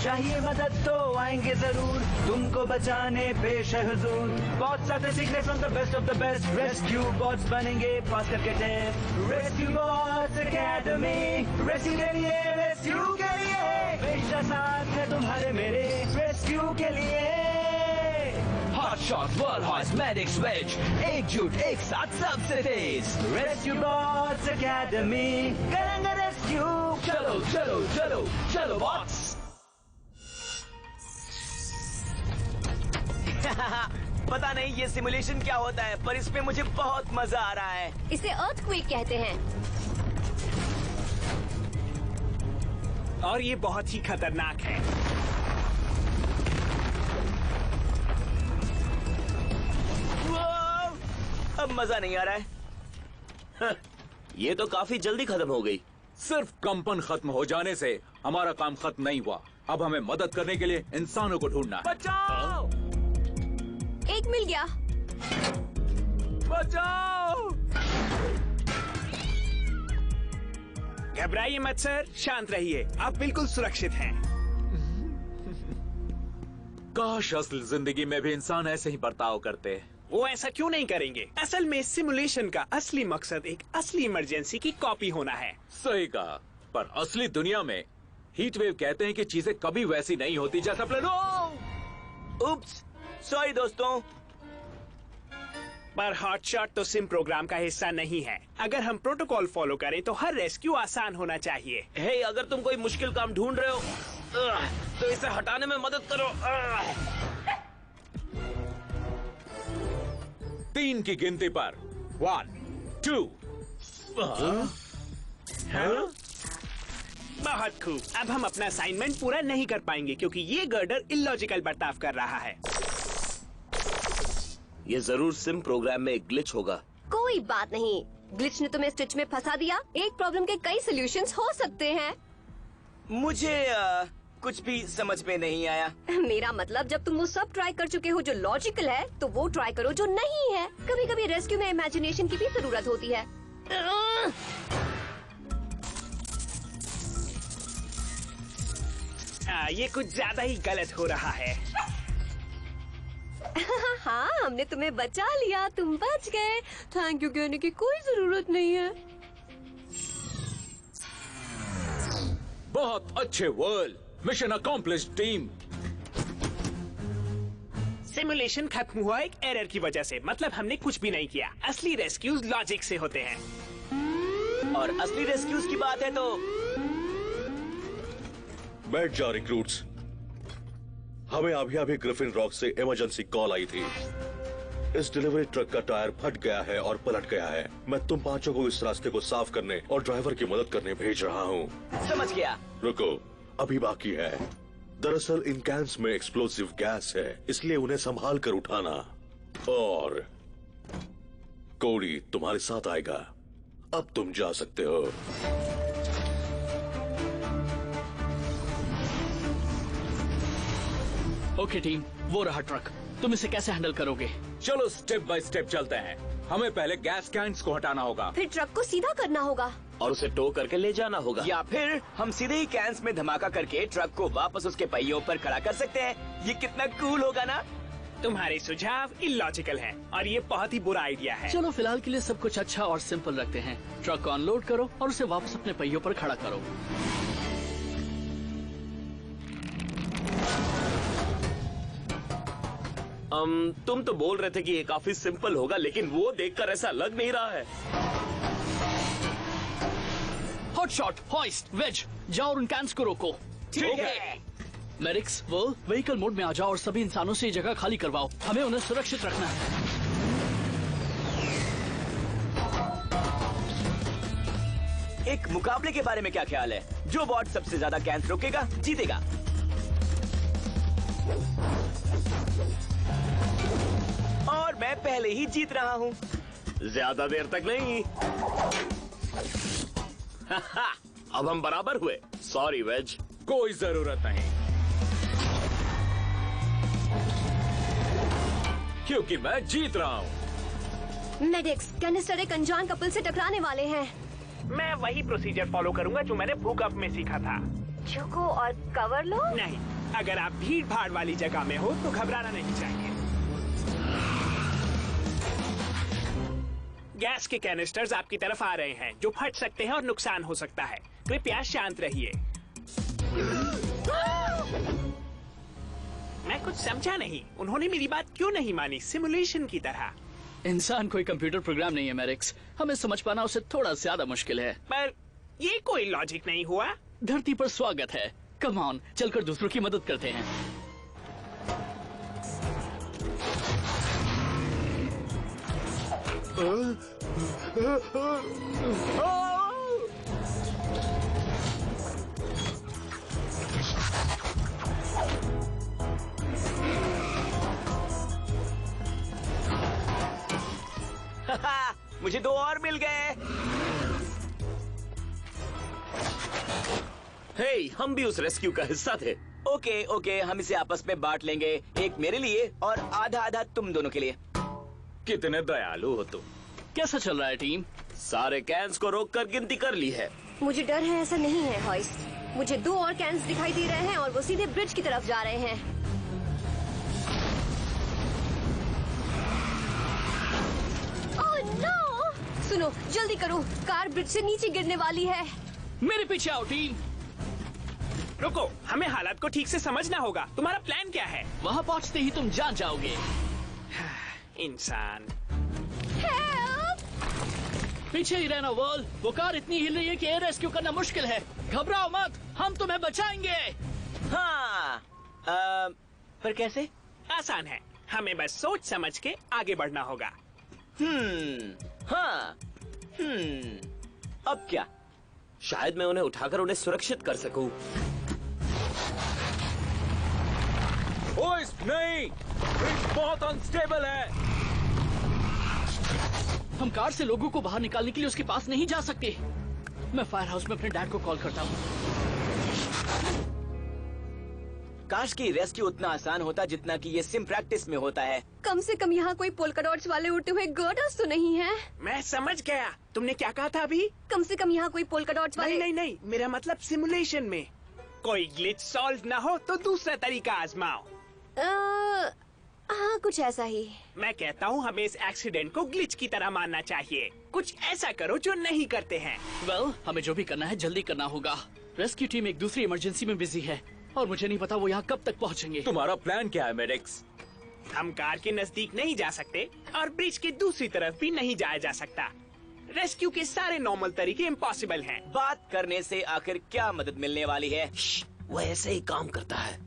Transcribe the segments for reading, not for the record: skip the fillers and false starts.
चाहिए मदद तो आएंगे जरूर, तुमको बचाने पेश है हुजूर। बॉट्स आते सीखने from the best of the best, rescue bots बनेंगे पास करके test. Rescue bots academy, rescue के लिए, रेस्क्यू के लिए हमेशा साथ है तुम्हारे मेरे, रेस्क्यू के लिए। हॉटशॉट, वर्ल्ड हॉर्स, मेडिक्स, वेज, एकजुट एक साथ सबसे तेज। रेस्क्यू बॉट्स एकेडमी, करेंगे रेस्क्यू। चलो चलो चलो चलो बॉट्स। पता नहीं ये सिमुलेशन क्या होता है, पर इसमें मुझे बहुत मजा आ रहा है। इसे अर्थक्वेक कहते हैं और ये बहुत ही खतरनाक है। अब मजा नहीं आ रहा है। ये तो काफी जल्दी खत्म हो गई। सिर्फ कंपन खत्म हो जाने से हमारा काम खत्म नहीं हुआ। अब हमें मदद करने के लिए इंसानों को ढूंढना है। बचाओ! एक मिल गया। बचाओ! घबराइए मत सर, शांत रहिए, आप बिल्कुल सुरक्षित हैं। काश असल जिंदगी में भी इंसान ऐसे ही बर्ताव करते। वो ऐसा क्यों नहीं करेंगे? असल में सिमुलेशन का असली मकसद एक असली इमरजेंसी की कॉपी होना है। सही कहा, पर असली दुनिया में हीट वेव कहते हैं कि चीजें कभी वैसी नहीं होती जैसा प्लान। उप्स, सॉरी दोस्तों। पर हॉटशॉट तो सिम प्रोग्राम का हिस्सा नहीं है। अगर हम प्रोटोकॉल फॉलो करें तो हर रेस्क्यू आसान होना चाहिए। हे, अगर तुम कोई मुश्किल काम ढूंढ रहे हो तो इसे हटाने में मदद करो। 3 की गिनती पर 1, 2। बहुत खूब। अब हम अपना असाइनमेंट पूरा नहीं कर पाएंगे क्योंकि ये गर्डर इलॉजिकल बर्ताव कर रहा है। ये जरूर सिम प्रोग्राम में एक ग्लिच होगा। कोई बात नहीं, ग्लिच ने तुम्हें स्टिच में फंसा दिया। एक प्रॉब्लम के कई सॉल्यूशंस हो सकते हैं। मुझे कुछ भी समझ में नहीं आया। मेरा मतलब, जब तुम वो सब ट्राई कर चुके हो जो लॉजिकल है, तो वो ट्राई करो जो नहीं है। कभी कभी रेस्क्यू में इमेजिनेशन की भी जरूरत होती है। ये कुछ ज्यादा ही गलत हो रहा है। हाँ, हमने तुम्हें बचा लिया, तुम बच गए। थैंक यू कहने की कोई जरूरत नहीं है। बहुत अच्छे world, mission accomplished team. Simulation खत्म हुआ एक एरर की वजह से। मतलब हमने कुछ भी नहीं किया। असली रेस्क्यूज लॉजिक से होते हैं। और असली रेस्क्यूज की बात है तो बैठ जा रिक्रूट्स। हमें अभी ग्रिफिन रॉक से इमरजेंसी कॉल आई थी। इस डिलीवरी ट्रक का टायर फट गया है और पलट गया है। मैं तुम 5 को इस रास्ते को साफ करने और ड्राइवर की मदद करने भेज रहा हूँ। समझ गया। रुको, अभी बाकी है। दरअसल इन कैंस में एक्सप्लोसिव गैस है, इसलिए उन्हें संभाल कर उठाना। और कोडी तुम्हारे साथ आएगा। अब तुम जा सकते हो। ओके टीम, वो रहा ट्रक। तुम इसे कैसे हैंडल करोगे? चलो स्टेप बाय स्टेप चलते हैं। हमें पहले गैस कैंस को हटाना होगा, फिर ट्रक को सीधा करना होगा और उसे टो करके ले जाना होगा, या फिर हम सीधे ही कैंस में धमाका करके ट्रक को वापस उसके पहियों पर खड़ा कर सकते हैं। ये कितना कूल होगा ना? तुम्हारे सुझाव इलॉजिकल हैं और ये बहुत ही बुरा आइडिया है। चलो फिलहाल के लिए सब कुछ अच्छा और सिंपल रखते हैं। ट्रक को अनलोड करो और उसे वापस अपने पहियों पर खड़ा करो। तुम तो बोल रहे थे कि ये काफी सिंपल होगा, लेकिन वो देखकर ऐसा लग नहीं रहा है। हॉटशॉट, हॉइस्ट, वेज, जाओ और उन कैंस को रोको। ठीक है। मेरिक्स, वो व्हीकल मोड में आ जाओ और सभी इंसानों से ये जगह खाली करवाओ। हमें उन्हें सुरक्षित रखना है। एक मुकाबले के बारे में क्या ख्याल है? जो बॉट सबसे ज्यादा कैंस रोकेगा जीतेगा। और मैं पहले ही जीत रहा हूँ। ज्यादा देर तक नहीं। अब हम बराबर हुए। Sorry Wedge. कोई जरूरत नहीं, क्योंकि मैं जीत रहा हूँ। मेडिक्स, कैनिस्टर एक अनजान कपल से टकराने वाले हैं। मैं वही प्रोसीजर फॉलो करूंगा जो मैंने भूकंप में सीखा था। झुको और कवर लो। नहीं, अगर आप भीड़ भाड़ वाली जगह में हो तो घबराना नहीं चाहिए। गैस के कैनिस्टर्स आपकी तरफ आ रहे हैं जो फट सकते हैं और नुकसान हो सकता है। कृपया शांत रहिए। मैं कुछ समझा नहीं, उन्होंने मेरी बात क्यों नहीं मानी? सिमुलेशन की तरह। इंसान कोई कंप्यूटर प्रोग्राम नहीं है मैरिक्स, हमें समझ पाना उसे थोड़ा ज्यादा मुश्किल है। पर ये कोई लॉजिक नहीं हुआ। धरती पर स्वागत है, कम ऑन, चलकर दूसरों की मदद करते हैं। मुझे 2 और मिल गए। हे, हम भी उस रेस्क्यू का हिस्सा थे। ओके, हम इसे आपस में बांट लेंगे, एक मेरे लिए और आधा आधा तुम दोनों के लिए। कितने दयालु हो तुम। कैसा चल रहा है टीम? सारे कैंस को रोककर गिनती कर ली है। मुझे डर है ऐसा नहीं है हॉइस्ट। मुझे 2 और कैंस दिखाई दे रहे हैं और वो सीधे ब्रिज की तरफ जा रहे हैं। Oh no! सुनो, जल्दी करो, कार ब्रिज से नीचे गिरने वाली है। मेरे पीछे आओ टीम। रुको, हमें हालात को ठीक से समझना होगा। तुम्हारा प्लान क्या है? वहाँ पहुँचते ही तुम जान जाओगे। इंसान। Help! पीछे ही रहना वर्ल्ड, वो कार इतनी हिल रही है कि एयर रेस्क्यू करना मुश्किल है। घबराओ मत, हम तुम्हें बचाएंगे। हाँ, पर कैसे? आसान है, हमें बस सोच समझ के आगे बढ़ना होगा। हाँ, अब क्या? शायद मैं उन्हें उठाकर उन्हें सुरक्षित कर सकूं। नहीं, ब्रिज बहुत अनस्टेबल है। हम कार से लोगों को बाहर निकालने के लिए उसके पास नहीं जा सकते। मैं फायर हाउस में अपने डैड को कॉल करता हूँ। काश की रेस्क्यू उतना आसान होता जितना कि ये सिम प्रैक्टिस में होता है। कम से कम यहाँ कोई पोल्का डॉट्स वाले उड़ते हुए गर्डर्स तो नहीं है। मैं समझ गया, तुमने क्या कहा था अभी? कम से कम यहाँ कोई पोल्का डॉट्स वाले नहीं, मेरा मतलब सिमुलेशन में कोई ग्लिच सॉल्व ना हो तो दूसरा तरीका आजमाओ। हाँ, कुछ ऐसा ही। मैं कहता हूँ हमें इस एक्सीडेंट को ग्लिच की तरह मानना चाहिए। कुछ ऐसा करो जो नहीं करते हैं। वेल, हमें जो भी करना है जल्दी करना होगा। रेस्क्यू टीम एक दूसरी इमरजेंसी में बिजी है और मुझे नहीं पता वो यहाँ कब तक पहुँचेंगे। तुम्हारा प्लान क्या है मेडिक्स? हम कार के नजदीक नहीं जा सकते और ब्रिज की दूसरी तरफ भी नहीं जाया जा सकता। रेस्क्यू के सारे नॉर्मल तरीके इम्पॉसिबल हैं। बात करने से आखिर क्या मदद मिलने वाली है? वो ऐसे ही काम करता है।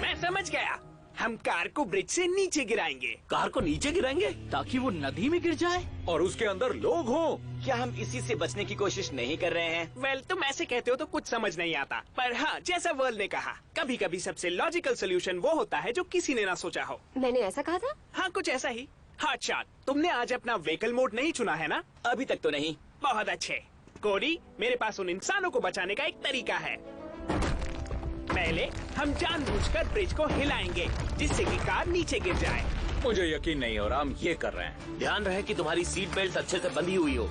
मैं समझ गया, हम कार को ब्रिज से नीचे गिराएंगे। कार को नीचे गिराएंगे ताकि वो नदी में गिर जाए और उसके अंदर लोग हों। क्या हम इसी से बचने की कोशिश नहीं कर रहे हैं? वेल, तुम ऐसे कहते हो तो कुछ समझ नहीं आता, पर हाँ, जैसा वर्ल्ड ने कहा, कभी कभी सबसे लॉजिकल सोल्यूशन वो होता है जो किसी ने ना सोचा हो। मैंने ऐसा कहा था? हाँ, कुछ ऐसा ही। हॉट शॉट, तुमने आज अपना व्हीकल मोड नहीं चुना है ना? अभी तक तो नहीं। बहुत अच्छे। कोडी, मेरे पास उन इंसानों को बचाने का एक तरीका है। पहले हम जानबूझकर ब्रिज को हिलाएंगे जिससे कि कार नीचे गिर जाए। मुझे यकीन नहीं हो रहा हम ये कर रहे हैं। ध्यान रहे कि तुम्हारी सीट बेल्ट अच्छे से बंधी हुई हो।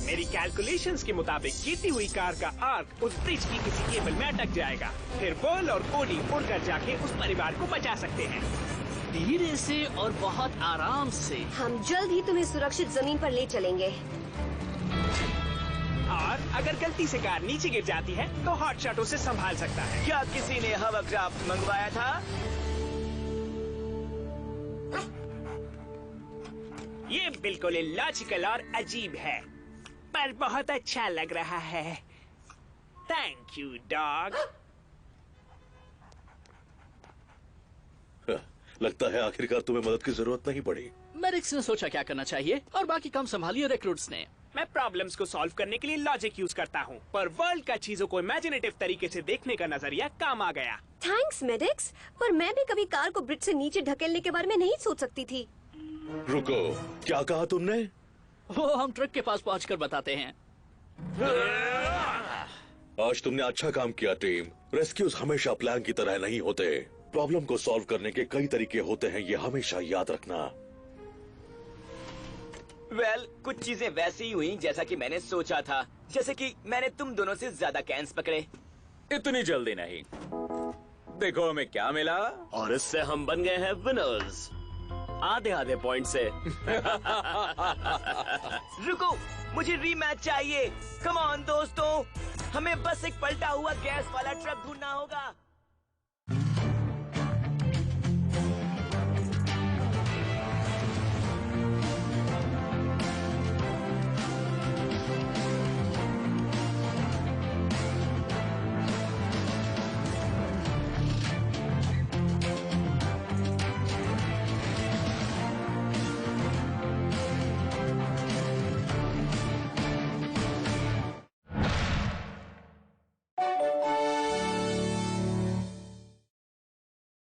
मेरी कैलकुलेशंस के मुताबिक गिरती हुई कार का आर्क उस ब्रिज की किसी केबल में अटक जाएगा। फिर बॉल और कोडी उड़कर जाके उस परिवार को बचा सकते हैं। धीरे से और बहुत आराम से। हम जल्द ही तुम्हें सुरक्षित जमीन पर ले चलेंगे। और अगर गलती से कार नीचे गिर जाती है तो हॉट शॉट उसे संभाल सकता है। क्या किसी ने हवाक्राफ्ट मंगवाया था? ये बिल्कुल लॉजिकल और अजीब है, पर बहुत अच्छा लग रहा है। Thank you dog. लगता है आखिरकार तुम्हें मदद की जरूरत नहीं पड़ी। मेरिक्स ने सोचा क्या करना चाहिए और बाकी काम संभालिए रिक्रूट्स ने। मैं प्रॉब्लम्स को सॉल्व करने के लिए लॉजिक यूज करता हूँ, पर वर्ल्ड का चीजों को इमेजिनेटिव तरीके से देखने का नजरिया काम आ गया। थैंक्स मेडिक्स, पर मैं भी कभी कार को ब्रिज से नीचे ढकेलने के बारे में नहीं सोच सकती थी। रुको, क्या कहा तुमने? वो हम ट्रक के पास पहुंचकर बताते हैं। आज तुमने अच्छा काम किया टीम। रेस्क्यूज हमेशा प्लान की तरह नहीं होते। प्रॉब्लम को सॉल्व करने के कई तरीके होते हैं, ये हमेशा याद रखना। वेल, कुछ चीजें वैसी ही हुई जैसा कि मैंने सोचा था। जैसे कि मैंने तुम दोनों से ज्यादा कैंस पकड़े। इतनी जल्दी नहीं। देखो हमें क्या मिला। और इससे हम बन गए हैं विनर्स, आधे आधे पॉइंट से। रुको, मुझे रीमैच चाहिए। कम ऑन दोस्तों, हमें बस एक पलटा हुआ गैस वाला ट्रक ढूंढना होगा।